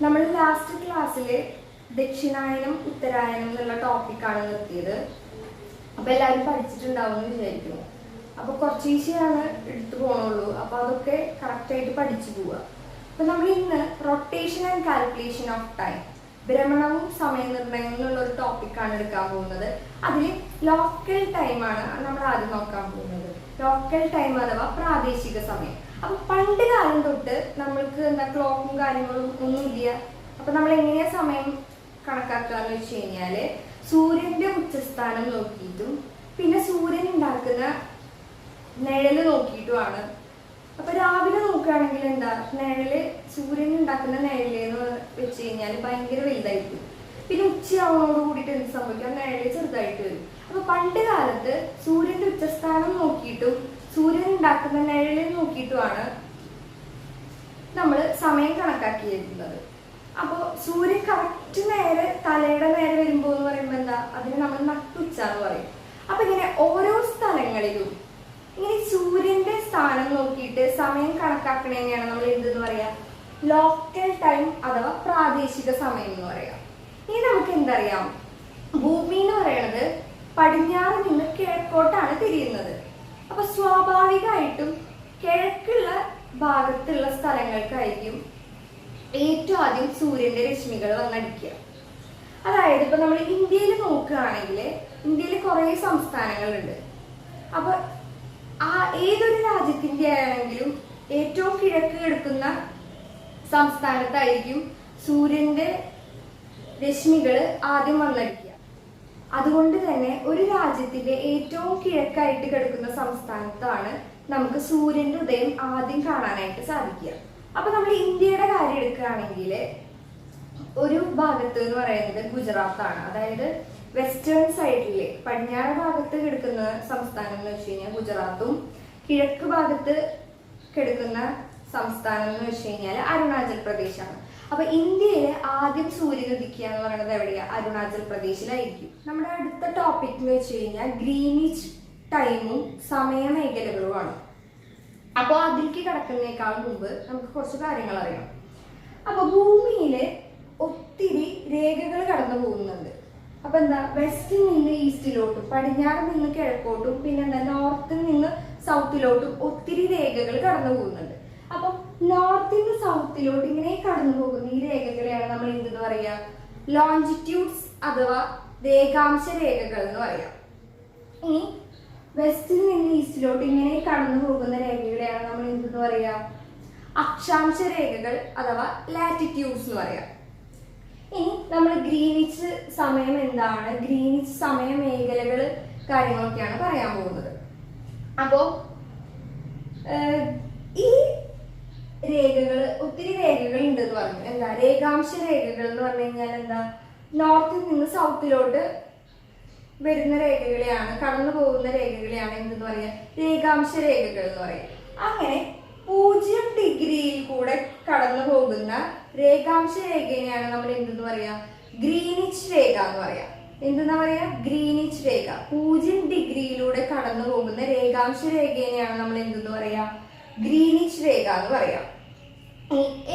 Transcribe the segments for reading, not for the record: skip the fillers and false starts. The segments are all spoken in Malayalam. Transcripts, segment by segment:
നമ്മൾ ലാസ്റ്റ് ക്ലാസ്സിൽ ദക്ഷിണായനം ഉത്തരായനം എന്നുള്ള ടോപ്പിക്കാണ് നിർത്തിയത്. അപ്പോൾ എല്ലാവരും പഠിച്ചിട്ടുണ്ടാവുമെന്ന് വിചാരിക്കുന്നു. അപ്പോൾ കുറച്ച് ഈസിയാണ് എടുത്തു പോകണുള്ളൂ. അപ്പോൾ അതൊക്കെ കറക്റ്റായിട്ട് പഠിച്ചു പോവുക. അപ്പോൾ നമ്മൾ ഇന്ന് rotation and calculation of time, ഭ്രമണവും സമയനിർണ്ണയവും എന്നുള്ള ഒരു ടോപ്പിക്കാണ് എടുക്കാൻ പോകുന്നത്. അതിൽ ലോക്കൽ ടൈമാണ് നമ്മൾ ആദ്യം നോക്കാൻ പോകുന്നത്. ലോക്കൽ ടൈം അഥവാ പ്രാദേശിക സമയം. അപ്പൊ പണ്ട് കാലം തൊട്ട് നമ്മൾക്ക് എന്താ ക്ലോക്കും കാര്യങ്ങളും ഒന്നുമില്ല. അപ്പൊ നമ്മൾ എങ്ങനെയാ സമയം കണക്കാക്കുക എന്ന് വെച്ച് കഴിഞ്ഞാല് സൂര്യന്റെ ഉച്ചസ്ഥാനം നോക്കിയിട്ടും പിന്നെ സൂര്യൻ ഉണ്ടാക്കുന്ന നിഴല് നോക്കിയിട്ടുമാണ്. അപ്പൊ രാവിലെ നോക്കുകയാണെങ്കിൽ എന്താ നിഴല്, സൂര്യൻ ഉണ്ടാക്കുന്ന നിഴല് എന്ന് വെച്ച് കഴിഞ്ഞാൽ ഭയങ്കര വലുതായിരിക്കും. പിന്നെ ഉച്ചയാവുന്നതോട് കൂടിയിട്ട് എന്ത് സംഭവിക്കാം, നിഴല് ചെറുതായിട്ട് വരും. അപ്പൊ പണ്ട് കാലത്ത് സൂര്യന്റെ ഉച്ചസ്ഥാനം നോക്കിയിട്ടും സൂര്യൻ ഉണ്ടാക്കുന്ന നിഴല് നോക്കിയിട്ടുമാണ് നമ്മൾ സമയം കണക്കാക്കിയിരിക്കുന്നത്. അപ്പോൾ സൂര്യൻ കറക്റ്റ് നേരെ തലയുടെ നേരെ വരുമ്പോൾ എന്ന് പറയുമ്പോൾ എന്താ, അതിന് നമ്മൾ നട്ടുച്ച എന്ന് പറയും. അപ്പൊ ഇങ്ങനെ ഓരോ സ്ഥലങ്ങളിലും ഇങ്ങനെ സൂര്യന്റെ സ്ഥാനം നോക്കിയിട്ട് സമയം കണക്കാക്കണേനെയാണ് നമ്മൾ എന്തെന്ന് പറയാ, ലോക്കൽ ടൈം അഥവാ പ്രാദേശിക സമയം എന്ന് പറയാം. ഇനി നമുക്ക് എന്തറിയാം, ഭൂമി എന്ന് പറയുന്നത് പടിഞ്ഞാറ് നിന്ന് കിഴക്കോട്ടാണ് തിരിയുന്നത്. അപ്പൊ സ്വാഭാവികമായിട്ടും കിഴക്കുള്ള ഭാഗത്തുള്ള സ്ഥലങ്ങൾക്കായിരിക്കും ഏറ്റവും ആദ്യം സൂര്യന്റെ രശ്മികൾ വന്നടിക്കുക. അതായത് ഇപ്പൊ നമ്മൾ ഇന്ത്യയിൽ നോക്കുകയാണെങ്കിൽ ഇന്ത്യയിൽ കുറെ സംസ്ഥാനങ്ങളുണ്ട്. അപ്പൊ ഏതൊരു രാജ്യത്തിന്റെ ആണെങ്കിലും ഏറ്റവും കിഴക്ക് കിടക്കുന്ന സംസ്ഥാനത്തായിരിക്കും സൂര്യന്റെ രശ്മികൾ ആദ്യം വന്നടിക്കുക. അതുകൊണ്ട് തന്നെ ഒരു രാജ്യത്തിന്റെ ഏറ്റവും കിഴക്കായിട്ട് കിടക്കുന്ന സംസ്ഥാനത്താണ് നമുക്ക് സൂര്യന്റെ ഉദയം ആദ്യം കാണാനായിട്ട് സാധിക്കുക. അപ്പൊ നമ്മൾ ഇന്ത്യയുടെ കാര്യം എടുക്കുകയാണെങ്കിൽ ഒരു ഭാഗത്ത് എന്ന് പറയുന്നത് ഗുജറാത്താണ്. അതായത് വെസ്റ്റേൺ സൈഡിലെ പടിഞ്ഞാറ് ഭാഗത്ത് കിടക്കുന്ന സംസ്ഥാനം എന്ന് വെച്ച് കഴിഞ്ഞാൽ ഗുജറാത്തും, കിഴക്ക് ഭാഗത്ത് കിടക്കുന്ന സംസ്ഥാനം എന്ന് വെച്ച് കഴിഞ്ഞാൽ അരുണാചൽ പ്രദേശാണ്. അപ്പൊ ഇന്ത്യയിലെ ആദ്യം സൂര്യൻ ഉദിക്കുക എന്ന് പറയുന്നത് എവിടെയാ, അരുണാചൽ പ്രദേശിലായിരിക്കും. നമ്മുടെ അടുത്ത ടോപ്പിക് എന്ന് വെച്ച് കഴിഞ്ഞാൽ ഗ്രീനിച്ച് ടൈമും സമയമേഖലകളുമാണ്. അപ്പോൾ അതിലേക്ക് കടക്കുന്നതിനേക്കാൾ മുമ്പ് നമുക്ക് കുറച്ച് കാര്യങ്ങൾ അറിയാം. അപ്പൊ ഭൂമിയില് ഒത്തിരി രേഖകൾ കടന്നു പോകുന്നുണ്ട്. അപ്പൊ എന്താ, വെസ്റ്റിൽ നിന്ന് ഈസ്റ്റിലോട്ടും പടിഞ്ഞാറ് നിന്ന് കിഴക്കോട്ടും പിന്നെ എന്താ നോർത്തിൽ നിന്ന് സൗത്തിലോട്ടും ഒത്തിരി രേഖകൾ കടന്നു പോകുന്നുണ്ട്. അപ്പൊ നോർത്തിൽ നിന്ന് സൗത്തിലോട്ട് ഇങ്ങനെ കടന്നു പോകുന്ന ഈ രേഖകളെയാണ് നമ്മൾ എന്തെന്ന് പറയാ, ലോഞ്ചിറ്റ്യൂഡ്സ് അഥവാ രേഖാംശ രേഖകൾ എന്ന് പറയാം. ഇനി വെസ്റ്റിൽ നിന്ന് ഈസ്റ്റിലോട്ട് ഇങ്ങനെ കടന്നു പോകുന്ന രേഖകളെയാണ് നമ്മൾ എന്തെന്ന് പറയാ, അക്ഷാംശ രേഖകൾ അഥവാ ലാറ്റിറ്റ്യൂഡ്സ് എന്ന് പറയാം. ഇനി നമ്മൾ ഗ്രീനിച്ച് സമയം എന്താണ്, ഗ്രീനിച്ച് സമയ മേഖലകൾ കാര്യങ്ങളൊക്കെയാണ് പറയാൻ പോകുന്നത്. അപ്പോ ഈ രേഖകൾ, ഒത്തിരി രേഖകൾ ഉണ്ടെന്ന് പറഞ്ഞു. എന്താ രേഖാംശ രേഖകൾ എന്ന് പറഞ്ഞു കഴിഞ്ഞാൽ എന്താ, നോർത്തിൽ നിന്ന് സൗത്തിലോട്ട് വരുന്ന രേഖകളെയാണ്, കടന്നു പോകുന്ന രേഖകളെയാണ് എന്തെന്ന് പറയാ, രേഖാംശ രേഖകൾ എന്ന് പറയും. അങ്ങനെ 0 ഡിഗ്രിയിൽ കൂടെ കടന്നു പോകുന്ന രേഖാംശ രേഖയെയാണ് നമ്മൾ എന്തെന്ന് പറയാ, ഗ്രീനിച്ച് രേഖ എന്ന് പറയാം. എന്തെന്നാ പറയാ, ഗ്രീനിച്ച് രേഖ. 0 ഡിഗ്രിയിലൂടെ കടന്നു പോകുന്ന രേഖാംശ രേഖയെയാണ് നമ്മൾ എന്തെന്ന് പറയാ, ഗ്രീനിച്ച് രേഖ എന്ന് പറയാം.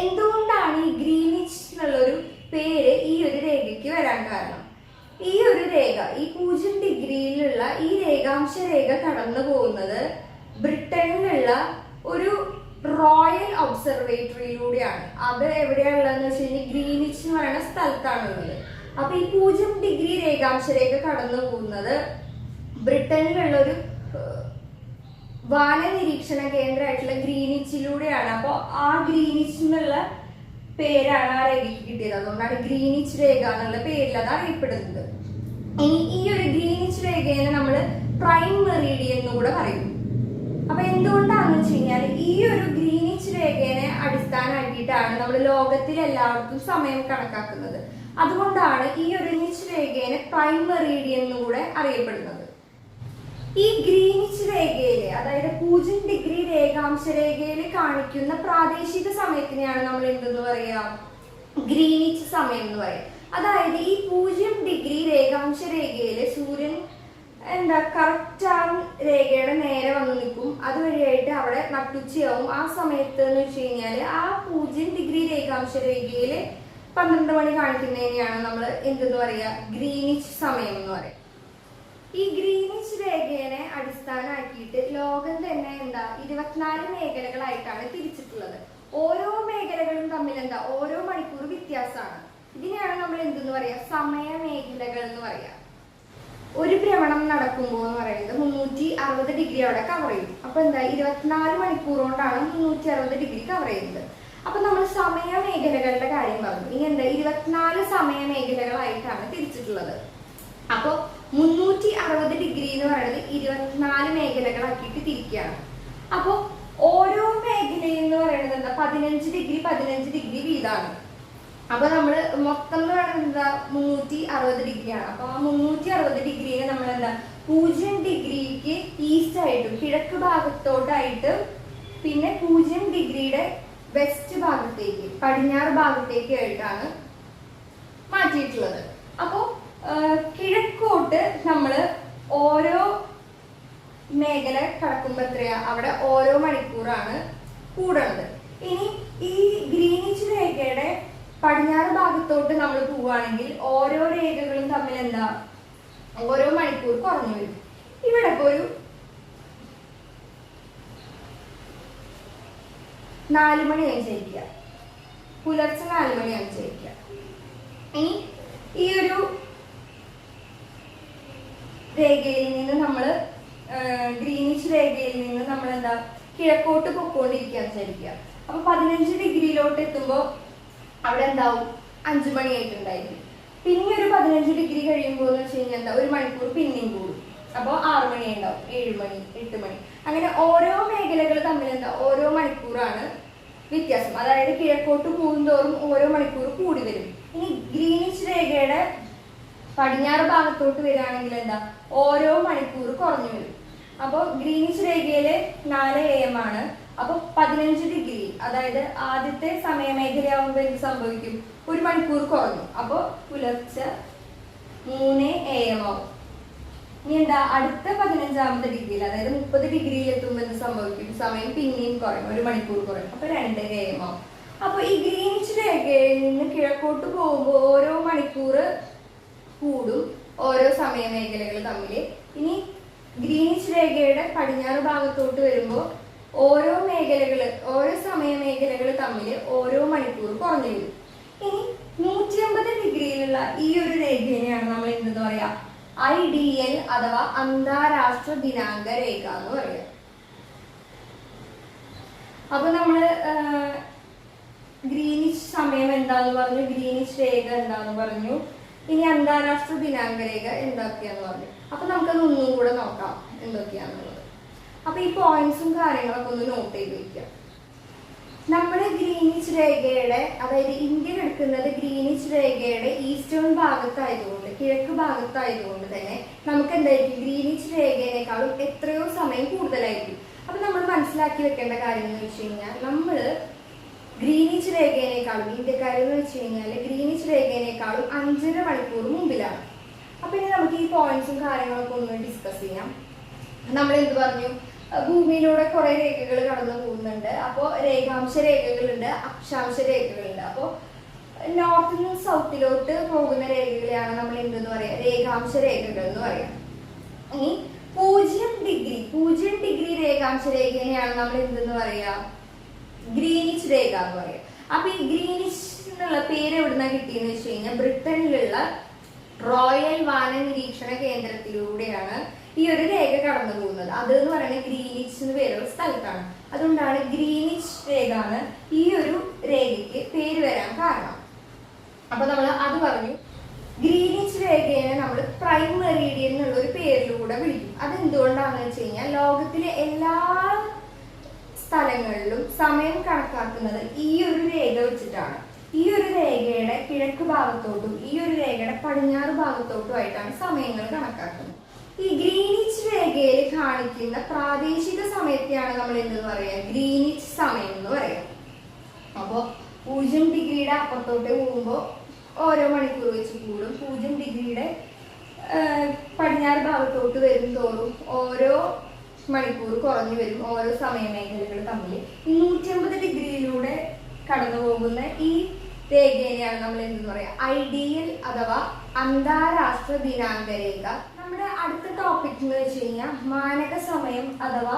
എന്തുകൊണ്ടാണ് ഈ ഗ്രീനിച്ച് എന്നുള്ളൊരു പേര് ഈ ഒരു രേഖയ്ക്ക് വരാൻ കാരണം, ഈ ഒരു രേഖ, ഈ 0 ഡിഗ്രിയിലുള്ള ഈ രേഖാംശ രേഖ കടന്നു പോകുന്നത് ബ്രിട്ടനിലുള്ള ഒരു റോയൽ ഒബ്സർവേറ്ററിയിലൂടെയാണ്. അത് എവിടെയാണുള്ളതെന്ന് വെച്ച് കഴിഞ്ഞാൽ ഗ്രീനിച്ച് എന്ന് പറയുന്ന സ്ഥലത്താണുള്ളത്. അപ്പൊ ഈ 0 ഡിഗ്രി രേഖാംശ രേഖ കടന്നു പോകുന്നത് ബ്രിട്ടനിലുള്ള ഒരു വാന നിരീക്ഷണ കേന്ദ്രമായിട്ടുള്ള ഗ്രീനിച്ചിലൂടെയാണ്. അപ്പോൾ ആ ഗ്രീനിച്ച് എന്നുള്ള പേരാണ് ആ രേഖയ്ക്ക് കിട്ടിയത്. അതുകൊണ്ടാണ് ഗ്രീനിച്ച് രേഖ എന്നുള്ള പേരിൽ അത് അറിയപ്പെടുന്നത്. ഇനി ഈ ഒരു ഗ്രീനിച്ച് രേഖയെ നമ്മൾ പ്രൈം മെറീഡിയൻ എന്ന് കൂടെ പറയും. അപ്പൊ എന്തുകൊണ്ടാണെന്ന് വെച്ച് കഴിഞ്ഞാൽ ഈ ഒരു ഗ്രീനിച്ച് രേഖയെ അടിസ്ഥാനമാക്കിയിട്ടാണ് നമ്മൾ ലോകത്തിൽ എല്ലായിടത്തും സമയം കണക്കാക്കുന്നത്. അതുകൊണ്ടാണ് ഈ ഒരു ഗ്രീനിച്ച് രേഖയെ പ്രൈം മെറീഡിയൻ എന്ന് കൂടെ അറിയപ്പെടുന്നത്. ഈ ഗ്രീനിച്ച് രേഖയില്, അതായത് 0 ഡിഗ്രി രേഖാംശ രേഖയിൽ കാണിക്കുന്ന പ്രാദേശിക സമയത്തിനെയാണ് നമ്മൾ എന്തെന്ന് പറയാ, ഗ്രീനിച്ച് സമയം എന്ന് പറയാം. അതായത് ഈ 0 ഡിഗ്രി രേഖാംശ രേഖയില് സൂര്യൻ എന്താ കറക്റ്റ് ആ രേഖയുടെ നേരെ വന്ന് നിൽക്കും. അതുവഴിയായിട്ട് അവിടെ നട്ടുച്ചയാവും. ആ സമയത്ത് എന്ന് വെച്ച് കഴിഞ്ഞാൽ ആ 0 ഡിഗ്രി രേഖാംശ രേഖയില് 12 മണി കാണിക്കുന്നതിനെയാണ് നമ്മൾ എന്തെന്ന് പറയുക, ഗ്രീനിച്ച് സമയം എന്ന് പറയും. ഈ ഗ്രീനിച്ച് രേഖയെ അടിസ്ഥാനമാക്കിയിട്ട് ലോകം തന്നെ 24 മേഖലകളായിട്ടാണ് തിരിച്ചിട്ടുള്ളത്. ഓരോ മേഖലകളും തമ്മിൽ ഓരോ മണിക്കൂർ വ്യത്യാസമാണ്. ഇതിനെയാണ് നമ്മൾ എന്തെന്ന് പറയാ, സമയ മേഖലകൾ എന്ന് പറയാ. ഒരു ഭ്രമണം നടക്കുമ്പോൾ എന്ന് പറയുന്നത് 360 ഡിഗ്രി അവിടെ കവർ ചെയ്യും. അപ്പൊ 24 മണിക്കൂർ കൊണ്ടാണ് 360 ഡിഗ്രി കവർ ചെയ്യുന്നത്. അപ്പൊ നമ്മൾ സമയ മേഖലകളുടെ കാര്യം പറഞ്ഞു. ഇനി 24 സമയ മേഖലകളായിട്ടാണ് തിരിച്ചിട്ടുള്ളത്. അപ്പൊ 360 ഡിഗ്രി എന്ന് പറയുന്നത് 24 മേഖലകളാക്കിയിട്ട് തിരിക്കുകയാണ്. അപ്പൊ ഓരോ മേഖലയും എന്ന് പറയുന്നത് 15 ഡിഗ്രി വീതമാണ്. അപ്പൊ നമ്മള് മൊത്തം എന്ന് പറയുന്നത് 360 ഡിഗ്രിയാണ്. അപ്പൊ ആ 360 ഡിഗ്രിയെ നമ്മൾ 0 ഡിഗ്രിക്ക് ഈസ്റ്റ് ആയിട്ടും കിഴക്ക് ഭാഗത്തോട്ടായിട്ടും പിന്നെ 0 ഡിഗ്രിയുടെ വെസ്റ്റ് ഭാഗത്തേക്ക് പടിഞ്ഞാറ് ഭാഗത്തേക്ക് ആയിട്ടാണ് മാറ്റിയിട്ടുള്ളത്. അപ്പോ കിഴക്കോട്ട് നമ്മൾ ഓരോ മേഖല കടക്കുമ്പോൾ എത്രയാ, അവിടെ ഓരോ മണിക്കൂറാണ് കൂടണത്. ഇനി ഈ ഗ്രീനിച്ച് രേഖയുടെ പടിഞ്ഞാറ് ഭാഗത്തോട്ട് നമ്മൾ പോവുകയാണെങ്കിൽ ഓരോ രേഖകളും തമ്മിൽ ഓരോ മണിക്കൂർ കുറഞ്ഞു വരും. ഇവിടെ ഇപ്പൊ ഒരു 4 മണിയാണ് ചോദിക്കുക, പുലർച്ചെ 4 മണിയാണ് ചോദിക്കുക. ഇനി ഈ ഒരു രേഖയിൽ നിന്ന് നമ്മൾ ഗ്രീനിച്ച് രേഖയിൽ നിന്ന് നമ്മൾ കിഴക്കോട്ട് പൊക്കോണ്ടിരിക്കുകയെന്ന് വിചാരിക്കുക. അപ്പൊ 15 ഡിഗ്രിയിലോട്ട് എത്തുമ്പോൾ അവിടെ 5 മണിയായിട്ടുണ്ടായിരിക്കും. പിന്നെ ഒരു 15 ഡിഗ്രി കഴിയുമ്പോൾ എന്ന് വെച്ച് കഴിഞ്ഞാൽ ഒരു മണിക്കൂർ പിന്നെയും കൂടും. അപ്പോൾ 6 മണി ഉണ്ടാവും, 7 മണി, 8 മണി, അങ്ങനെ ഓരോ മേഖലകൾ തമ്മിൽ ഓരോ മണിക്കൂറാണ് വ്യത്യാസം. അതായത് കിഴക്കോട്ട് കൂടുന്തോറും ഓരോ മണിക്കൂർ കൂടി വരും. ഇനി ഗ്രീനിച്ച് രേഖയുടെ പടിഞ്ഞാറ് ഭാഗത്തോട്ട് വരികയാണെങ്കിൽ ഓരോ മണിക്കൂർ കുറഞ്ഞു വരും. അപ്പോൾ ഗ്രീനിച്ച് രേഖയില് 4 AM ആണ്. അപ്പൊ 15 ഡിഗ്രി, അതായത് ആദ്യത്തെ സമയമേഖലയാവുമ്പോൾ എന്ത് സംഭവിക്കും, ഒരു മണിക്കൂർ കുറഞ്ഞു. അപ്പൊ പുലർച്ചെ 3 AM ആവും. ഇനി അടുത്ത 15ാമത്തെ ഡിഗ്രിയിൽ, അതായത് 30 ഡിഗ്രിയിൽ എത്തുമ്പോൾ എന്ത് സംഭവിക്കും, സമയം പിന്നെയും കുറയും, ഒരു മണിക്കൂർ കുറയും. അപ്പൊ 2 AM ആവും. അപ്പൊ ഈ ഗ്രീനിച്ച് രേഖയിൽ നിന്ന് കിഴക്കോട്ട് പോകുമ്പോൾ ഓരോ മണിക്കൂർ കൂടും ഓരോ സമയമേഖലകൾ തമ്മിൽ. ഇനി ഗ്രീനിച്ച് രേഖയുടെ പടിഞ്ഞാറ് ഭാഗത്തോട്ട് വരുമ്പോൾ ഓരോ സമയമേഖലകൾ തമ്മിൽ ഓരോ മണിക്കൂർ കുറഞ്ഞു വരും. ഇനി 180 ഡിഗ്രിയിലുള്ള ഈ ഒരു രേഖയാണ് നമ്മൾ എന്തെന്ന് പറയാ, IDL അഥവാ അന്താരാഷ്ട്ര ദിനാങ്ക രേഖ എന്ന് പറയാം. അപ്പൊ നമ്മള് ഗ്രീനിച്ച് സമയം എന്താന്ന് പറഞ്ഞു, ഗ്രീനിച്ച് രേഖ എന്താന്ന് പറഞ്ഞു, ഇനി അന്താരാഷ്ട്ര ദിനാങ്ക രേഖ എന്തൊക്കെയാന്ന് പറഞ്ഞു. അപ്പൊ നമുക്കത് ഒന്നും കൂടെ നോക്കാം എന്തൊക്കെയാന്നുള്ളത്. അപ്പൊ ഈ പോയിന്റ്സും കാര്യങ്ങളൊക്കെ ഒന്ന് നോട്ട് ചെയ്ത് വെക്കാം. നമ്മുടെ ഗ്രീനിച്ച് രേഖയുടെ, അതായത് ഇന്ത്യ കിടക്കുന്നത് ഗ്രീനിച്ച് രേഖയുടെ ഈസ്റ്റേൺ ഭാഗത്തായതുകൊണ്ട്, കിഴക്ക് ഭാഗത്തായതുകൊണ്ട് തന്നെ നമുക്ക് എന്തായിരിക്കും, ഗ്രീനിച്ച് രേഖയേക്കാളും എത്രയോ സമയം കൂടുതലായിരിക്കും. അപ്പൊ നമ്മൾ മനസ്സിലാക്കി വെക്കേണ്ട കാര്യം എന്ന് വെച്ച് കഴിഞ്ഞാൽ, നമ്മള് ഗ്രീനിച്ച് രേഖയേക്കാളും, ഇന്ത്യക്കാരെന്ന് വെച്ച് കഴിഞ്ഞാൽ ഗ്രീനിച്ച് രേഖയേക്കാളും 5.5 മണിക്കൂർ മുമ്പിലാണ്. അപ്പൊ ഇനി നമുക്ക് ഈ പോയിന്റ്സും കാര്യങ്ങളൊക്കെ ഒന്ന് ഡിസ്കസ് ചെയ്യാം. നമ്മൾ എന്ത് പറഞ്ഞു, ഭൂമിയിലൂടെ കുറെ രേഖകൾ കടന്നു പോകുന്നുണ്ട്. അപ്പോൾ രേഖാംശ രേഖകളുണ്ട്, അക്ഷാംശ രേഖകളുണ്ട്. അപ്പോൾ നോർത്തിൽ നിന്ന് സൗത്തിലോട്ട് പോകുന്ന രേഖകളെയാണ് നമ്മൾ എന്തെന്ന് പറയാ, രേഖാംശ രേഖകൾ എന്ന് പറയാം. ഇനി 0 ഡിഗ്രി രേഖാംശ രേഖയാണ് നമ്മൾ എന്തെന്ന് പറയാ, ഗ്രീനിച്ച് രേഖ എന്ന് പറയാം. അപ്പൊ ഈ ഗ്രീനിച്ച് എന്നുള്ള പേര് എവിടുന്ന കിട്ടിയെന്ന് വെച്ച് കഴിഞ്ഞാൽ, ബ്രിട്ടനിലുള്ള റോയൽ വാന നിരീക്ഷണ കേന്ദ്രത്തിലൂടെയാണ് ഈ ഒരു രേഖ കടന്നു പോകുന്നത്. അത് എന്ന് പറയുന്നത് ഗ്രീനിച്ച് എന്ന് പേരുള്ള സ്ഥലത്താണ്. അതുകൊണ്ടാണ് ഗ്രീനിച്ച് രേഖ ആണ് ഈ ഒരു രേഖയ്ക്ക് പേര് വരാൻ കാരണം. അപ്പൊ നമ്മൾ അത് പറഞ്ഞു. ഗ്രീനിച്ച് രേഖയെ നമ്മൾ പ്രൈം മെറീഡിയൻ എന്നുള്ള ഒരു പേരിലൂടെ വിളിക്കും. അതെന്തുകൊണ്ടാണെന്ന് വെച്ച് കഴിഞ്ഞാൽ, ലോകത്തിലെ എല്ലാ സ്ഥലങ്ങളിലും സമയം കണക്കാക്കുന്നത് ഈ ഒരു രേഖ വെച്ചിട്ടാണ്. ഈ ഒരു രേഖയുടെ കിഴക്ക് ഭാഗത്തോട്ടും ഈ ഒരു രേഖയുടെ പടിഞ്ഞാറ് ഭാഗത്തോട്ടും ആയിട്ടാണ് സമയങ്ങൾ കണക്കാക്കുന്നത്. ഈ ഗ്രീനിച്ച് രേഖയിൽ കാണിക്കുന്ന പ്രാദേശിക സമയത്തെയാണ് നമ്മൾ എന്തെന്ന് പറയാ, ഗ്രീനിച്ച് സമയം എന്ന് പറയാം. അപ്പോ 0 ഡിഗ്രിയുടെ അപ്പുറത്തോട്ട് പോകുമ്പോൾ ഓരോ മണിക്കൂർ വെച്ച് കൂടും. 0 ഡിഗ്രിയുടെ പടിഞ്ഞാറ് ഭാഗത്തോട്ട് വരും തോറും ഓരോ മണിക്കൂർ കുറഞ്ഞു വരും, ഓരോ സമയമേഖലകൾ തമ്മിൽ. 180 ഡിഗ്രിയിലൂടെ കടന്നു പോകുന്ന ഈ രേഖേനെയാണ് നമ്മൾ എന്തെന്ന് പറയാ ഐഡിയൽ അഥവാ അന്താരാഷ്ട്ര ദിനാങ്ക രേഖ. നമ്മുടെ അടുത്ത ടോപ്പിക് എന്ന് വെച്ച് കഴിഞ്ഞാൽ മാനക സമയം അഥവാ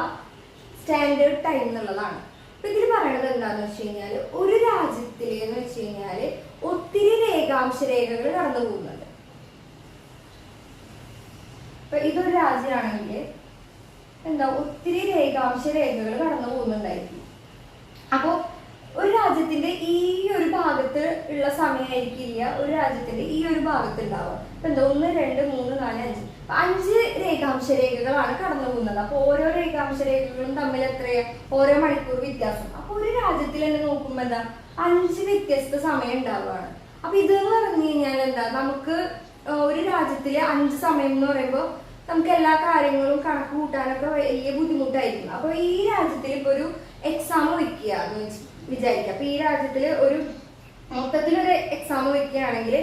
സ്റ്റാൻഡേർഡ് ടൈം എന്നുള്ളതാണ്. അപ്പൊ ഇതിൽ പറയണത് എന്താന്ന് വെച്ച് കഴിഞ്ഞാല് ഒരു രാജ്യത്തിലെന്ന് വെച്ച് കഴിഞ്ഞാല് ഒത്തിരി രേഖാംശ രേഖകൾ കടന്നു പോകുന്നുണ്ട്. ഇപ്പൊ ഇതൊരു രാജ്യമാണെങ്കിൽ എന്താ ഒത്തിരി രേഖാംശ രേഖകൾ കടന്നു പോകുന്നുണ്ടായിരിക്കും. അപ്പോ ഒരു രാജ്യത്തിന്റെ ഈ ഒരു ഭാഗത്ത് ഉള്ള സമയമായിരിക്കില്ല ഒരു രാജ്യത്തിന്റെ ഈ ഒരു ഭാഗത്ത് ഉണ്ടാവുക. ഇപ്പൊ എന്താ 1, 2, 3, 4, 5 5 രേഖാംശ രേഖകളാണ് കടന്നു പോകുന്നത്. അപ്പൊ ഓരോ രേഖാംശ രേഖകളും തമ്മിൽ എത്രയാ ഓരോ മണിക്കൂർ വ്യത്യാസം. അപ്പൊ ഒരു രാജ്യത്തിൽ തന്നെ നോക്കുമ്പോ എന്താ 5 വ്യത്യസ്ത സമയം ഉണ്ടാവുകയാണ്. അപ്പൊ ഇതെന്ന് പറഞ്ഞു കഴിഞ്ഞാൽ എന്താ നമുക്ക് ഒരു രാജ്യത്തില് 5 സമയം എന്ന് പറയുമ്പോൾ നമുക്ക് എല്ലാ കാര്യങ്ങളും കണക്ക് കൂട്ടാനൊക്കെ വലിയ ബുദ്ധിമുട്ടായിരിക്കും. അപ്പൊ ഈ രാജ്യത്തിൽ ഇപ്പൊ ഒരു എക്സാം വെക്കുക എന്ന് വിചാരിക്കുക. അപ്പൊ ഈ രാജ്യത്തില് ഒരു മൊത്തത്തിലൊരു എക്സാം വെക്കുകയാണെങ്കിൽ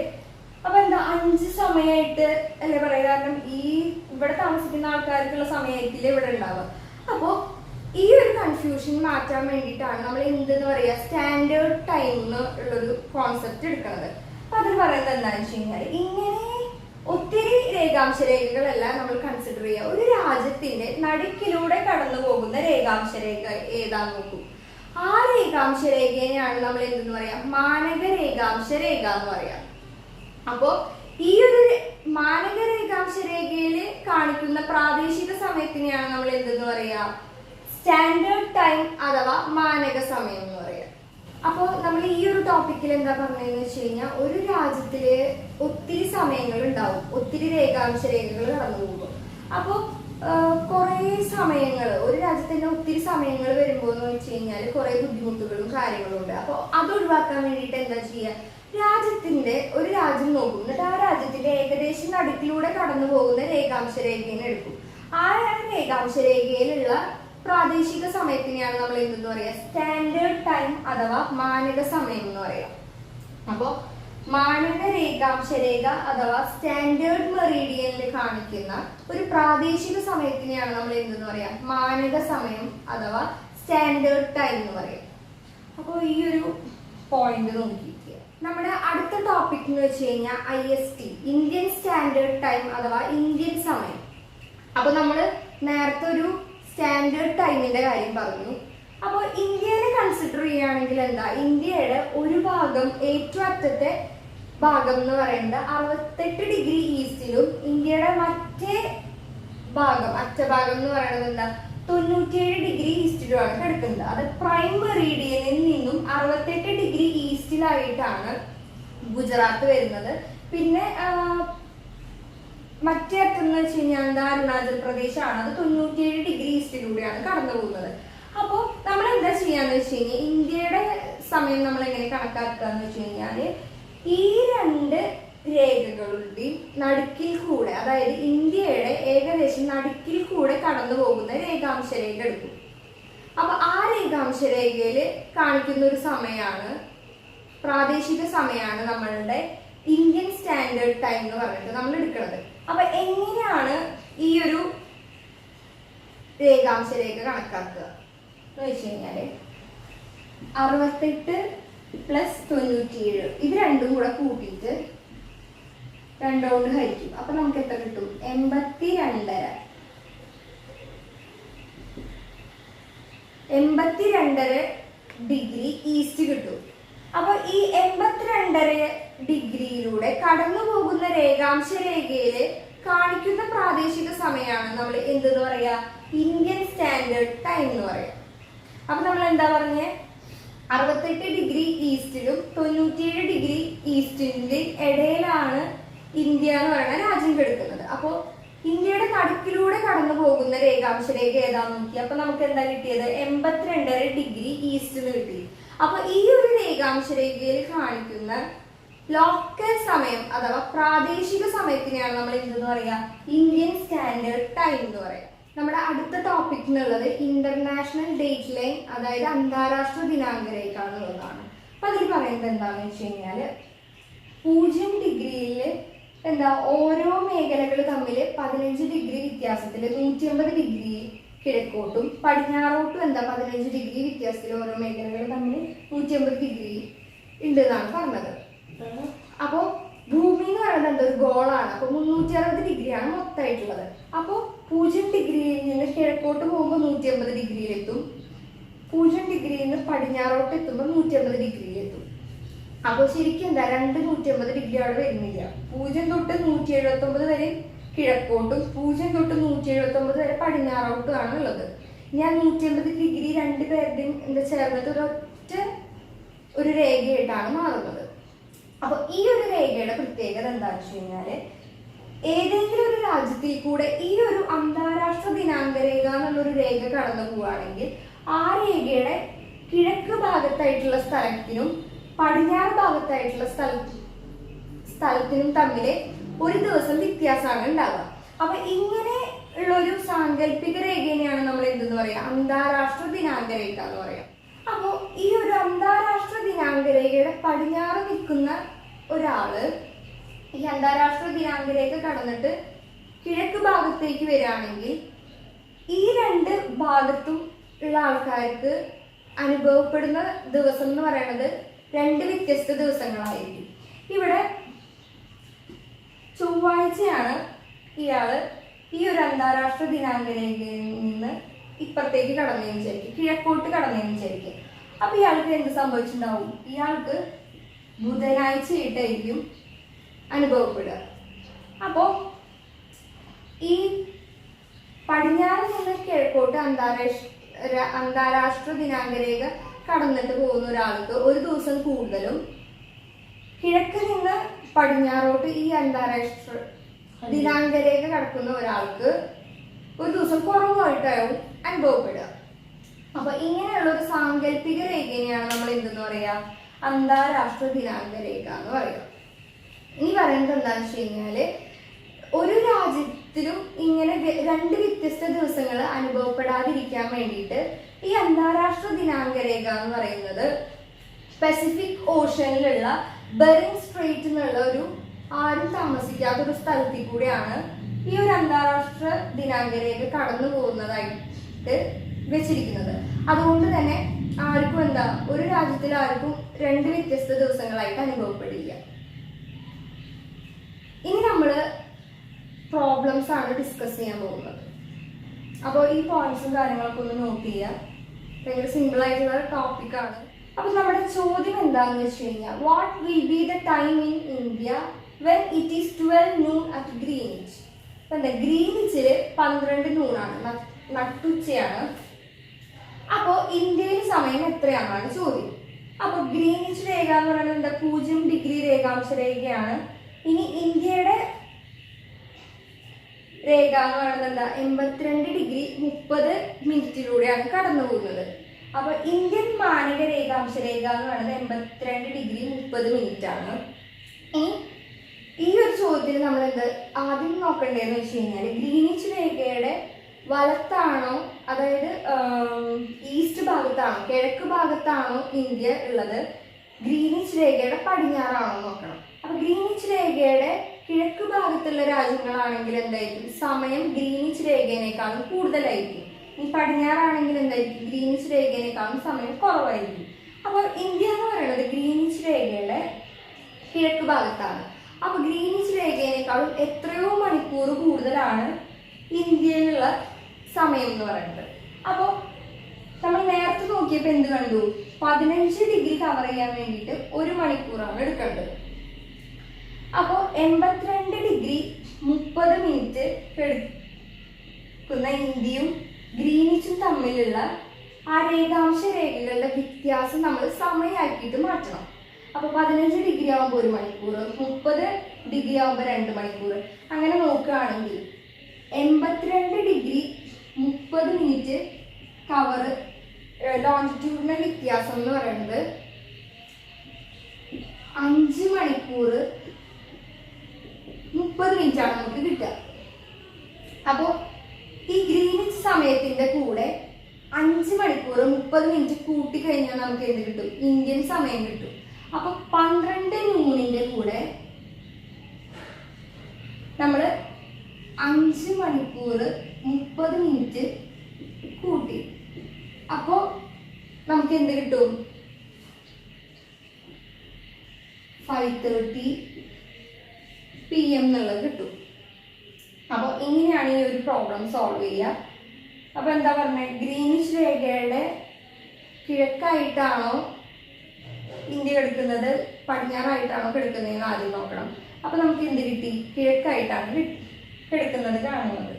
അപ്പൊ എന്താ 5 സമയമായിട്ട് അല്ലേ പറയാ. കാരണം ഈ ഇവിടെ താമസിക്കുന്ന ആൾക്കാർക്കുള്ള സമയമായിരിക്കില്ല ഇവിടെ ഉണ്ടാവുക. അപ്പോ ഈ ഒരു കൺഫ്യൂഷൻ മാറ്റാൻ വേണ്ടിയിട്ടാണ് നമ്മൾ എന്തെന്ന് പറയാ സ്റ്റാൻഡേർഡ് ടൈം എന്നുള്ളൊരു കോൺസെപ്റ്റ് എടുക്കുന്നത്. അപ്പൊ അതിൽ പറയുന്നത് എന്താണെന്ന് വെച്ച് കഴിഞ്ഞാൽ ഇങ്ങനെ ഒത്തിരി രേഖാംശ രേഖകളല്ല നമ്മൾ കൺസിഡർ ചെയ്യുക. ഒരു രാജ്യത്തിന്റെ നടുക്കിലൂടെ കടന്നു പോകുന്ന രേഖാംശ രേഖ ഏതാന്ന് നോക്കും. ആ രേഖാംശ രേഖയെയാണ് നമ്മൾ എന്തെന്ന് പറയാ മാനക രേഖാംശ രേഖ എന്ന് പറയാം. അപ്പോ ഈ ഒരു മാനക രേഖാംശ രേഖയില് കാണിക്കുന്ന പ്രാദേശിക സമയത്തിനെയാണ് നമ്മൾ എന്തെന്ന് പറയാ സ്റ്റാൻഡേർഡ് ടൈം അഥവാ മാനക സമയം എന്ന് പറയാം. അപ്പോൾ നമ്മൾ ഈ ഒരു ടോപ്പിക്കിൽ എന്താ പറഞ്ഞതെന്ന് വെച്ച് കഴിഞ്ഞാൽ ഒരു രാജ്യത്തില് ഒത്തിരി സമയങ്ങൾ ഉണ്ടാവും, ഒത്തിരി രേഖാംശ രേഖകൾ കടന്നു പോകും. അപ്പോൾ കുറെ സമയങ്ങൾ ഒരു രാജ്യത്തിന്റെ ഒത്തിരി സമയങ്ങൾ വരുമ്പോൾ എന്ന് വെച്ച് കഴിഞ്ഞാൽ കുറെ ബുദ്ധിമുട്ടുകളും കാര്യങ്ങളും ഉണ്ട്. അപ്പോൾ അത് ഒഴിവാക്കാൻ വേണ്ടിയിട്ട് എന്താ ചെയ്യുക രാജ്യത്തിന്റെ ഒരു രാജ്യം നോക്കും, എന്നിട്ട് ആ രാജ്യത്തിന്റെ ഏകദേശം നടുക്കിലൂടെ കടന്നു പോകുന്ന രേഖാംശ രേഖയെ എടുക്കും. ആ രേഖാംശ രേഖയിലുള്ള പ്രാദേശിക സമയത്തിനെയാണ് നമ്മൾ എന്തെന്ന് പറയാ സ്റ്റാൻഡേർഡ് ടൈം അഥവാ മാനക സമയം എന്ന് പറയാം. അപ്പോ മാനക രേഖാംശ രേഖ അഥവാ സ്റ്റാൻഡേർഡ് മെറീഡിയനിൽ കാണിക്കുന്ന ഒരു പ്രാദേശിക സമയത്തിനെയാണ് നമ്മൾ എന്തെന്ന് പറയാ മാനക സമയം അഥവാ സ്റ്റാൻഡേർഡ് ടൈം എന്ന് പറയാം. അപ്പോൾ ഈ ഒരു പോയിന്റ് നോക്കിയിരിക്കുക. നമ്മുടെ അടുത്ത ടോപ്പിക് എന്ന് വെച്ച് കഴിഞ്ഞാൽ IST ഇന്ത്യൻ സ്റ്റാൻഡേർഡ് ടൈം അഥവാ ഇന്ത്യൻ സമയം. അപ്പൊ നമ്മൾ നേരത്തെ ഒരു സ്റ്റാൻഡേർഡ് ടൈമിന്റെ കാര്യം പറഞ്ഞു. അപ്പോൾ ഇന്ത്യനെ കൺസിഡർ ചെയ്യുകയാണെങ്കിൽ എന്താ ഇന്ത്യയുടെ ഒരു ഭാഗം ഏറ്റവും അറ്റത്തെ ഭാഗം എന്ന് പറയുന്നത് 68 ഡിഗ്രി ഈസ്റ്റിലും ഇന്ത്യയുടെ മറ്റേ ഭാഗം അറ്റഭാഗം എന്ന് പറയുന്നത് എന്താ 97 ഡിഗ്രി ഈസ്റ്റിലുമാണ് കിടക്കുന്നത്. അത് പ്രൈം മെറീഡിയനിൽ നിന്നും 68 ഡിഗ്രി ഈസ്റ്റിലായിട്ടാണ് ഗുജറാത്ത് വരുന്നത്. പിന്നെ മറ്റേ അറ്റം എന്ന് വെച്ച് കഴിഞ്ഞാൽ എന്താ അരുണാചൽ പ്രദേശാണ്. അത് 97 ഡിഗ്രി ഈസ്റ്റിലൂടെയാണ് കടന്നു പോകുന്നത്. അപ്പോൾ നമ്മൾ എന്താ ചെയ്യാന്ന് വെച്ച് കഴിഞ്ഞാൽ ഇന്ത്യയുടെ സമയം നമ്മൾ എങ്ങനെ കണക്കാക്കുക എന്ന് വെച്ച് കഴിഞ്ഞാല് ഈ 2 രേഖകളുടെയും നടുക്കിൽ കൂടെ അതായത് ഇന്ത്യയുടെ ഏകദേശം നടുക്കിൽ കൂടെ കടന്നു പോകുന്ന രേഖാംശ രേഖ എടുക്കും. അപ്പൊ ആ രേഖാംശ രേഖയില് കാണിക്കുന്ന ഒരു സമയമാണ് പ്രാദേശിക സമയമാണ് നമ്മളുടെ ഇന്ത്യൻ സ്റ്റാൻഡേർഡ് ടൈം എന്ന് പറഞ്ഞിട്ട് നമ്മൾ എടുക്കുന്നത്. അപ്പൊ എങ്ങനെയാണ് ഈ ഒരു രേഖാംശ രേഖ കണക്കാക്കുക എന്ന് വെച്ച് കഴിഞ്ഞാല് 68 + 97 ഇത് രണ്ടും കൂടെ കൂട്ടിയിട്ട് 2 കൊണ്ട് ഹരിക്കും. അപ്പൊ നമുക്ക് എത്ര കിട്ടും 82.5 ഡിഗ്രി ഈസ്റ്റ് കിട്ടും. അപ്പൊ ഈ 82.5 ഡിഗ്രിയിലൂടെ കടന്നു പോകുന്ന രേഖാംശ രേഖയില് കാണിക്കുന്ന പ്രാദേശിക സമയമാണ് നമ്മൾ എന്തെന്ന് പറയാ ഇന്ത്യൻ സ്റ്റാൻഡേർഡ് ടൈം എന്ന് പറയാം. അപ്പൊ നമ്മൾ എന്താ പറഞ്ഞേ 68 ഡിഗ്രി ഈസ്റ്റിലും 97 ഡിഗ്രി ഈസ്റ്റിന്റെ ഇടയിലാണ് ഇന്ത്യ എന്ന് പറയുന്ന രാജ്യം കിടക്കുന്നത്. അപ്പോ ഇന്ത്യയുടെ നടുക്കിലൂടെ കടന്നു പോകുന്ന രേഖാംശ രേഖ ഏതാന്ന് നോക്കി. അപ്പൊ നമുക്ക് എന്താ കിട്ടിയത് 82.5 ഡിഗ്രി ഈസ്റ്റ് കിട്ടി. അപ്പൊ ഈ ഒരു രേഖാംശ രേഖയിൽ കാണിക്കുന്ന ലോക്കൽ സമയം അഥവാ പ്രാദേശിക സമയത്തിനെയാണ് നമ്മൾ എന്തെന്ന് പറയാ ഇന്ത്യൻ സ്റ്റാൻഡേർഡ് ടൈം എന്ന് പറയാം. നമ്മുടെ അടുത്ത ടോപ്പിക് എന്നുള്ളത് ഇന്റർനാഷണൽ ഡേറ്റ് ലൈൻ അതായത് അന്താരാഷ്ട്ര ദിനാങ്ക രേഖ എന്നുള്ളതാണ്. അപ്പൊ അതിൽ പറയുന്നത് എന്താണെന്ന് വെച്ച് കഴിഞ്ഞാല് 0 ഡിഗ്രിയിൽ എന്താ ഓരോ മേഖലകൾ തമ്മിൽ 15 ഡിഗ്രി വ്യത്യാസത്തിൽ 150 ഡിഗ്രി കിഴക്കോട്ടും പടിഞ്ഞാറോട്ടും എന്താ 15 ഡിഗ്രി വ്യത്യാസത്തിൽ ഓരോ മേഖലകൾ തമ്മിൽ 150 ഡിഗ്രി ഉണ്ട് എന്നാണ് പറഞ്ഞത്. അപ്പോൾ ഭൂമി എന്ന് പറയുന്നത് എന്താ ഒരു ഗോളാണ്. അപ്പോൾ 360 ഡിഗ്രിയാണ് മൊത്തമായിട്ടുള്ളത്. അപ്പോൾ 0 ഡിഗ്രിയിൽ നിന്ന് കിഴക്കോട്ട് പോകുമ്പോൾ 180 ഡിഗ്രിയിലെത്തും. 0 ഡിഗ്രിയിൽ നിന്ന് പടിഞ്ഞാറോട്ട് എത്തുമ്പോൾ 180 ഡിഗ്രിയിലെത്തും. അപ്പോൾ ശരിക്കും എന്താ 180 ഡിഗ്രി അവിടെ വരുന്നില്ല. 0 തൊട്ട് 179 വരെ കിഴക്കോട്ടും 0 തൊട്ട് 179 വരെ പടിഞ്ഞാറോട്ടുമാണ് ഉള്ളത്. ഞാൻ 180 ഡിഗ്രി രണ്ട് പേരുടെയും എന്താ ചേർന്നിട്ട് ഒരൊറ്റ ഒരു രേഖയായിട്ടാണ് മാറുന്നത്. അപ്പൊ ഈ ഒരു രേഖയുടെ പ്രത്യേകത എന്താണെന്ന് വെച്ച് കഴിഞ്ഞാല് ഏതെങ്കിലും ഒരു രാജ്യത്തിൽ കൂടെ ഈ ഒരു അന്താരാഷ്ട്ര ദിനാങ്ക രേഖ എന്നുള്ളൊരു രേഖ കടന്നു പോവുകയാണെങ്കിൽ ആ രേഖയുടെ കിഴക്ക് ഭാഗത്തായിട്ടുള്ള സ്ഥലത്തിനും പടിഞ്ഞാറ് ഭാഗത്തായിട്ടുള്ള സ്ഥലത്തിനും തമ്മിൽ ഒരു ദിവസം വ്യത്യാസമാണ് ഉണ്ടാവുക. അപ്പൊ ഇങ്ങനെ ഉള്ള ഒരു സാങ്കല്പിക രേഖയാണ് നമ്മൾ എന്തെന്ന് പറയാ അന്താരാഷ്ട്ര ദിനാങ്ക രേഖ എന്ന് പറയാം. അപ്പോ ഈ ഒരു അന്താരാഷ്ട്ര ദിനാങ്ക രേഖയുടെ പടിഞ്ഞാറ് നിൽക്കുന്ന ഒരാള് ഈ അന്താരാഷ്ട്ര ദിനാങ്ക രേഖ കടന്നിട്ട് കിഴക്ക് ഭാഗത്തേക്ക് വരികയാണെങ്കിൽ ഈ രണ്ട് ഭാഗത്തും ഉള്ള ആൾക്കാർക്ക് അനുഭവപ്പെടുന്ന ദിവസം എന്ന് പറയുന്നത് രണ്ട് വ്യത്യസ്ത ദിവസങ്ങളായിരിക്കും. ഇവിടെ ചൊവ്വാഴ്ചയാണ് ഇയാള് ഈ ഒരു അന്താരാഷ്ട്ര ദിനാങ്ക രേഖയിൽ നിന്ന് ഇപ്പുറത്തേക്ക് കടന്നതെന്ന് വിചാരിക്കും, കിഴക്കോട്ട് കടന്നതെന്ന് വിചാരിക്കും. അപ്പൊ ഇയാൾക്ക് എന്ത് സംഭവിച്ചിട്ടുണ്ടാവും? ഇയാൾക്ക് ബുധനാഴ്ചയായിട്ടായിരിക്കും അനുഭവപ്പെടുക. അപ്പോ ഈ പടിഞ്ഞാറ് നിന്ന് കിഴക്കോട്ട് അന്താരാഷ്ട്ര ദിനാങ്ക രേഖ കടന്നിട്ട് പോകുന്ന ഒരാൾക്ക് ഒരു ദിവസം കൂടുതലും, കിഴക്ക് നിന്ന് പടിഞ്ഞാറോട്ട് ഈ അന്താരാഷ്ട്ര ദിനാങ്ക രേഖ കടക്കുന്ന ഒരാൾക്ക് ഒരു ദിവസം കുറവായിട്ടാവും അനുഭവപ്പെടുക. അപ്പൊ ഇങ്ങനെയുള്ള ഒരു സാങ്കല്പിക രേഖയാണ് നമ്മൾ എന്തെന്ന് പറയാ അന്താരാഷ്ട്ര ദിനാങ്ക രേഖ എന്ന് പറയാം. ഇനി പറയുന്നത് എന്താണെന്ന് വെച്ച് കഴിഞ്ഞാല് ഒരു രാജ്യത്തിലും ഇങ്ങനെ രണ്ട് വ്യത്യസ്ത ദിവസങ്ങൾ അനുഭവപ്പെടാതിരിക്കാൻ വേണ്ടിയിട്ട് ഈ അന്താരാഷ്ട്ര ദിനാങ്ക രേഖ എന്ന് പറയുന്നത് പസഫിക് ഓഷനിലുള്ള ബെറിങ് സ്ട്രെയിറ്റ് എന്നുള്ള ഒരു ആരും താമസിക്കാത്ത ഒരു സ്ഥലത്തിൽ കൂടെയാണ് ഈ ഒരു അന്താരാഷ്ട്ര ദിനാങ്ക രേഖ കടന്നു പോകുന്നതായിട്ട് വെച്ചിരിക്കുന്നത്. അതുകൊണ്ട് തന്നെ ആർക്കും എന്താ ഒരു രാജ്യത്തിൽ ആർക്കും രണ്ട് വ്യത്യസ്ത ദിവസങ്ങളായിട്ട് അനുഭവപ്പെടില്ല. ഇനി നമ്മള് പ്രോബ്ലംസ് ആണ് ഡിസ്കസ് ചെയ്യാൻ പോകുന്നത്. അപ്പോൾ ഈ പോയിന്റ്സും കാര്യങ്ങളൊക്കെ ഒന്ന് നോട്ട് ചെയ്യുക. ഭയങ്കര സിമ്പിൾ ആയിട്ടുള്ള ടോപ്പിക്കാണ്. അപ്പൊ നമ്മുടെ ചോദ്യം എന്താണെന്ന് വെച്ച് കഴിഞ്ഞാൽ what will B the time in India when it is 12 noon at Greenwich. അപ്പൊ എന്താ ഗ്രീനിച്ചില് 12 noon ആണ്, നട്ടുച്ചയാണ്. അപ്പോൾ ഇന്ത്യയിൽ സമയം എത്രയാണെന്നാണ് ചോദ്യം. അപ്പൊ ഗ്രീനിച്ച് രേഖ എന്ന് പറയുന്നത് എന്താ 0 ഡിഗ്രി രേഖാംശ രേഖയാണ്. ഇനി ഇന്ത്യയുടെ രേഖ എന്ന് പറയുന്നത് എന്താ 82 ഡിഗ്രി 30 മിനിറ്റിലൂടെയാണ് കടന്നു പോകുന്നത്. അപ്പൊ ഇന്ത്യൻ മാനക രേഖാംശ രേഖ എന്ന് പറയുന്നത് 82 ഡിഗ്രി 30 മിനിറ്റ് ആണ്. ഈ ഒരു ചോദ്യത്തിന് നമ്മൾ എന്ത് ആദ്യം നോക്കണ്ടേന്ന് വെച്ച് കഴിഞ്ഞാൽ ഗ്രീനിച്ച് രേഖയുടെ വലത്താണോ, അതായത് ഈസ്റ്റ് ഭാഗത്താണോ കിഴക്ക് ഭാഗത്താണോ ഇന്ത്യ ഉള്ളത്, ഗ്രീനിച്ച് രേഖയുടെ പടിഞ്ഞാറാണോ നോക്കണം. അപ്പൊ ഗ്രീനിച്ച് രേഖയുടെ കിഴക്ക് ഭാഗത്തുള്ള രാജ്യങ്ങളാണെങ്കിൽ എന്തായിരിക്കും സമയം ഗ്രീനിച്ച് രേഖേനേക്കാളും കൂടുതലായിരിക്കും. ഈ പടിഞ്ഞാറാണെങ്കിൽ എന്തായിരിക്കും ഗ്രീനിച്ച് രേഖേനേക്കാളും സമയം കുറവായിരിക്കും. അപ്പോൾ ഇന്ത്യ എന്ന് പറയുന്നത് ഗ്രീനിച്ച് രേഖയുടെ കിഴക്ക് ഭാഗത്താണ്. അപ്പൊ ഗ്രീനിച്ച് രേഖേനേക്കാളും എത്രയോ മണിക്കൂർ കൂടുതലാണ് ഇന്ത്യയിലുള്ള സമയം എന്ന് പറയുന്നത്. അപ്പോൾ നമ്മൾ നേരത്തെ നോക്കിയപ്പോൾ എന്ത് കണ്ടു? 15 ഡിഗ്രി കവർ ചെയ്യാൻ വേണ്ടിയിട്ട് 1 മണിക്കൂറാണ് എടുക്കേണ്ടത്. അപ്പോൾ 82 ഡിഗ്രി 30 മിനിറ്റ് എടുക്കുന്ന ഇന്ത്യയും ഗ്രീനിച്ചും തമ്മിലുള്ള ആ രേഖാംശ രേഖകളുടെ വ്യത്യാസം നമ്മൾ സമയമാക്കിയിട്ട് മാറ്റണം. അപ്പോൾ 15 ഡിഗ്രി ആകുമ്പോൾ 1 മണിക്കൂർ, 30 ഡിഗ്രി ആകുമ്പോൾ 2 മണിക്കൂർ. അങ്ങനെ നോക്കുകയാണെങ്കിൽ 82 ഡിഗ്രി 30 മിനിറ്റ് കവർ ലോഞ്ചിറ്റ്യൂഡിനൽ വ്യത്യാസം എന്ന് പറയുന്നത് 5 മണിക്കൂർ 30 മിനിറ്റ് ആണ് നമുക്ക് കിട്ടുക. അപ്പോൾ ഈ ഗ്രീനിച്ച് സമയത്തിന്റെ കൂടെ 5 മണിക്കൂർ 30 മിനിറ്റ് കൂട്ടി കഴിഞ്ഞാൽ നമുക്ക് എന്ത് കിട്ടും? ഇന്ത്യൻ സമയം കിട്ടും. അപ്പൊ 12 noonന്റെ കൂടെ നമ്മൾ 5 മണിക്കൂർ 30 മിനിറ്റ് കൂട്ടി. അപ്പോ നമുക്ക് എന്ത് കിട്ടും? 5:30 PM എന്നുള്ളത് കിട്ടും. അപ്പോൾ ഇങ്ങനെയാണ് ഈ ഒരു പ്രോബ്ലം സോൾവ് ചെയ്യുക. അപ്പോൾ എന്താ പറഞ്ഞത്, ഗ്രീനിഷ് രേഖയുടെ കിഴക്കായിട്ടാണോ ഇന്ത്യ കിടക്കുന്നത് പടിഞ്ഞാറായിട്ടാണോ കിടക്കുന്നതെന്ന് ആദ്യം നോക്കണം. അപ്പോൾ നമുക്ക് എന്ത് കിട്ടി, കിഴക്കായിട്ടാണ് കിടക്കുന്നത് കാണുന്നത്.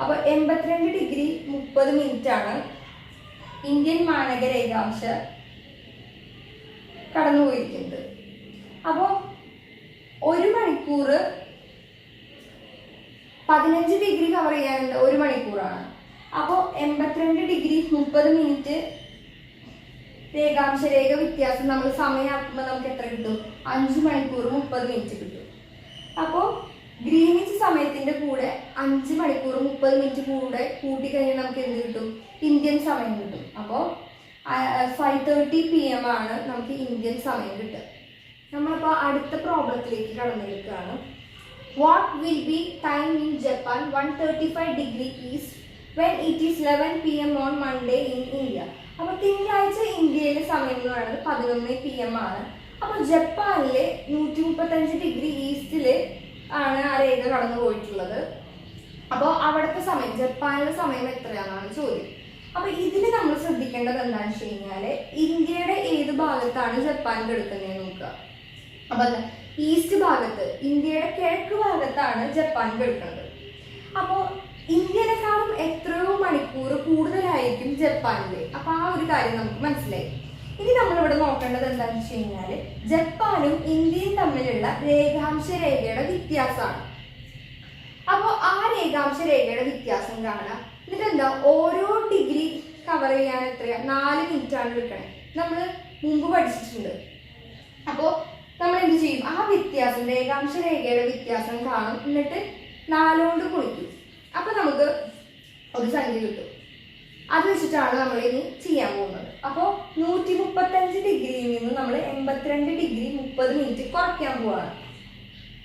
അപ്പോൾ 82 ഡിഗ്രി 30 മിനിറ്റ് ആണ് ഇന്ത്യൻ മാനക രേഖാംശ കടന്നുപോയിരിക്കുന്നത്. അപ്പോൾ 1 മണിക്കൂർ 15 ഡിഗ്രി കവർ ചെയ്യാൻ 1 മണിക്കൂറാണ്. അപ്പോൾ 82 ഡിഗ്രി 30 മിനിറ്റ് രേഖാംശ രേഖ വ്യത്യാസം നമ്മൾ സമയമാക്കുമ്പോൾ നമുക്ക് എത്ര കിട്ടും, 5 മണിക്കൂർ 30 മിനിറ്റ് കിട്ടും. അപ്പോൾ ഗ്രീനിച്ച് സമയത്തിന്റെ കൂടെ 5 മണിക്കൂർ 30 മിനിറ്റ് കൂടെ കൂട്ടിക്കഴിഞ്ഞാൽ നമുക്ക് എന്ത് കിട്ടും, ഇന്ത്യൻ സമയം കിട്ടും. അപ്പോൾ 5:30 PM ആണ് നമുക്ക് ഇന്ത്യൻ സമയം കിട്ടുക. നമ്മളിപ്പോൾ അടുത്ത പ്രോബ്ലത്തിലേക്ക് കടന്നെടുക്കുകയാണ്. What will be time in Japan 135 degree east when it is 11 PM on Monday in India. അപ്പോൾ തിങ്കളാഴ്ച ഇന്ത്യയിലെ സമയം എന്ന് പറയുന്നത് 11 PM ആണ്. അപ്പോൾ ജപ്പാനിലെ 135 ഡിഗ്രി ഈസ്റ്റിൽ ആണ് ആ രേഖ കടന്നു പോയിട്ടുള്ളത്. അപ്പോൾ അവിടുത്തെ സമയം, ജപ്പാനിലെ സമയം എത്രയാണെന്നാണ് ചോദ്യം. അപ്പോൾ ഇതിൽ നമ്മൾ ശ്രദ്ധിക്കേണ്ടത് എന്താണെന്ന് വെച്ച് കഴിഞ്ഞാൽ ഇന്ത്യയുടെ ഏത് ഭാഗത്താണ് ജപ്പാൻ കിടക്കുന്നതെന്ന് നോക്കുക. അപ്പോൾ ഈസ്റ്റ് ഭാഗത്ത്, ഇന്ത്യയുടെ കിഴക്ക് ഭാഗത്താണ് ജപ്പാൻ കിടക്കുന്നത്. അപ്പോൾ ഇന്ത്യയെക്കാളും എത്രയോ മണിക്കൂർ കൂടുതലായിരിക്കും ജപ്പാനിലെ. അപ്പോൾ ആ ഒരു കാര്യം നമുക്ക് മനസ്സിലായി. ഇനി നമ്മളിവിടെ നോക്കേണ്ടത് എന്താണെന്ന് വെച്ച് കഴിഞ്ഞാൽ ജപ്പാനും ഇന്ത്യയും തമ്മിലുള്ള രേഖാംശ രേഖയുടെ വ്യത്യാസമാണ്. അപ്പോൾ ആ രേഖാംശ രേഖയുടെ വ്യത്യാസം കാണാം. എന്നിട്ട് എന്താ, ഓരോ ഡിഗ്രി കവർ ചെയ്യാൻ എത്രയാ, 4 മിനിറ്റ് ആണ് എടുക്കണേ. നമ്മൾ മുമ്പ് പഠിച്ചിട്ടുണ്ട്. അപ്പോൾ നമ്മൾ എന്ത് ചെയ്യും, ആ വ്യത്യാസം, രേഖാംശ രേഖയുടെ വ്യത്യാസം കാണും. എന്നിട്ട് 4 കൊണ്ട് ഗുണിക്കും. അപ്പോൾ നമുക്ക് ഒരു സംഖ്യ കിട്ടും. അത് വെച്ചിട്ടാണ് നമ്മൾ ഇനി ചെയ്യാൻ പോകുന്നത്. അപ്പോൾ 135 ഡിഗ്രിയിൽ നിന്ന് നമ്മൾ 82 ഡിഗ്രി 30 മിനിറ്റ് കുറയ്ക്കാൻ പോവാണ്.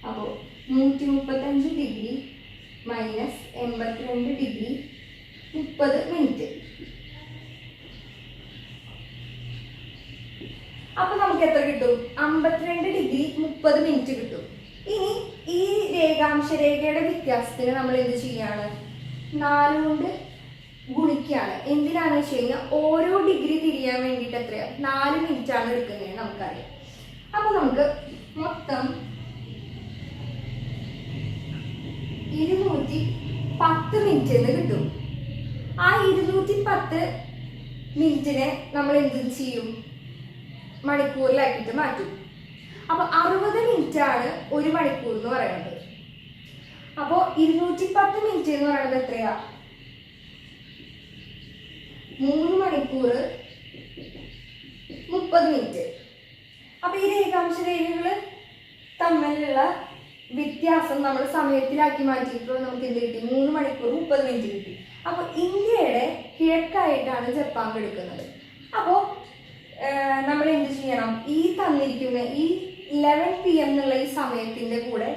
അപ്പോൾ 135 ഡിഗ്രി മൈനസ് 82 ഡിഗ്രി 30 മിനിറ്റ്. അപ്പൊ നമുക്ക് എത്ര കിട്ടും, 52 ഡിഗ്രി 30 മിനിറ്റ് കിട്ടും. ഇനി ഈ രേഖാംശ രേഖയുടെ വ്യത്യാസത്തിന് നമ്മൾ എന്ത് ചെയ്യാണ്, 4 കൊണ്ട് ഗുണിക്കുകയാണ്. എന്തിനാണെന്ന് വെച്ച് കഴിഞ്ഞാൽ ഓരോ ഡിഗ്രി തിരിയാൻ വേണ്ടിയിട്ട് എത്രയാ, 4 മിനിറ്റ് ആണ് എടുക്കുന്നത് നമുക്കറിയാം. അപ്പൊ നമുക്ക് മൊത്തം 210 മിനിറ്റ് എന്ന് കിട്ടും. ആ 210 മിനിറ്റിനെ നമ്മൾ എന്ത് ചെയ്യും, മണിക്കൂറിലാക്കിയിട്ട് മാറ്റും. അപ്പൊ 60 മിനിറ്റ് ആണ് 1 മണിക്കൂർ എന്ന് പറയുന്നത്. അപ്പോ 210 മിനിറ്റ് എന്ന് പറയുന്നത് എത്രയാ, 3 മണിക്കൂർ 30 മിനിറ്റ്. അപ്പൊ ഈ രേഖാംശ രേഖകള് തമ്മിലുള്ള വ്യത്യാസം നമ്മൾ സമയത്തിലാക്കി മാറ്റിയപ്പോൾ നമുക്ക് എന്ത് കിട്ടി, 3 മണിക്കൂർ 30 മിനിറ്റ് കിട്ടി. അപ്പൊ ഇന്ത്യയുടെ കിഴക്കായിട്ടാണ് ജപ്പാൻ കിടക്കുന്നത്. അപ്പോൾ നമ്മൾ എന്ത് ചെയ്യണം, ഈ തന്നിരിക്കുന്ന ഈ 11 PM എന്നുള്ള ഈ സമയത്തിന്റെ കൂടെ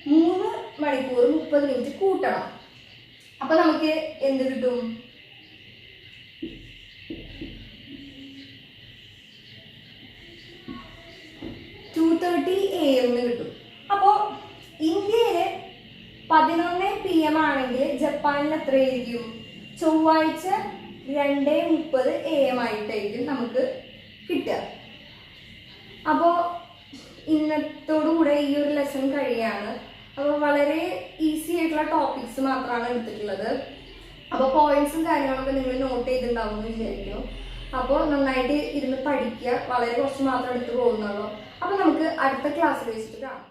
3 മണിക്കൂർ 30 മിനിറ്റ് കൂട്ടണം. അപ്പൊ നമുക്ക് എന്ത് കിട്ടും, 2:30 AM കിട്ടും. അപ്പോൾ ഇന്ത്യയിലെ 11 PM ആണെങ്കിൽ ജപ്പാനിൽ എത്രയായിരിക്കും, ചൊവ്വാഴ്ച 2:30 AM ആയിട്ടായിരിക്കും നമുക്ക് കിട്ടുക. അപ്പോൾ ഇന്നത്തോടുകൂടെ ഈ ഒരു ലെസൺ കഴിയാണ്. അപ്പോൾ വളരെ ഈസി ആയിട്ടുള്ള ടോപ്പിക്സ് മാത്രമാണ് എടുത്തിട്ടുള്ളത്. അപ്പോൾ പോയിന്റ്സും കാര്യങ്ങളൊക്കെ നിങ്ങൾ നോട്ട് ചെയ്തിട്ടുണ്ടാവും എന്ന് വിചാരിക്കുന്നു. അപ്പോൾ നന്നായിട്ട് ഇരുന്ന് പഠിക്കുക. വളരെ കുറച്ച് മാത്രം എടുത്ത് പോകുന്നുള്ളൂ. അപ്പോൾ നമുക്ക് അടുത്ത ക്ലാസ്സിൽ വെച്ചിട്ട് കാണാം.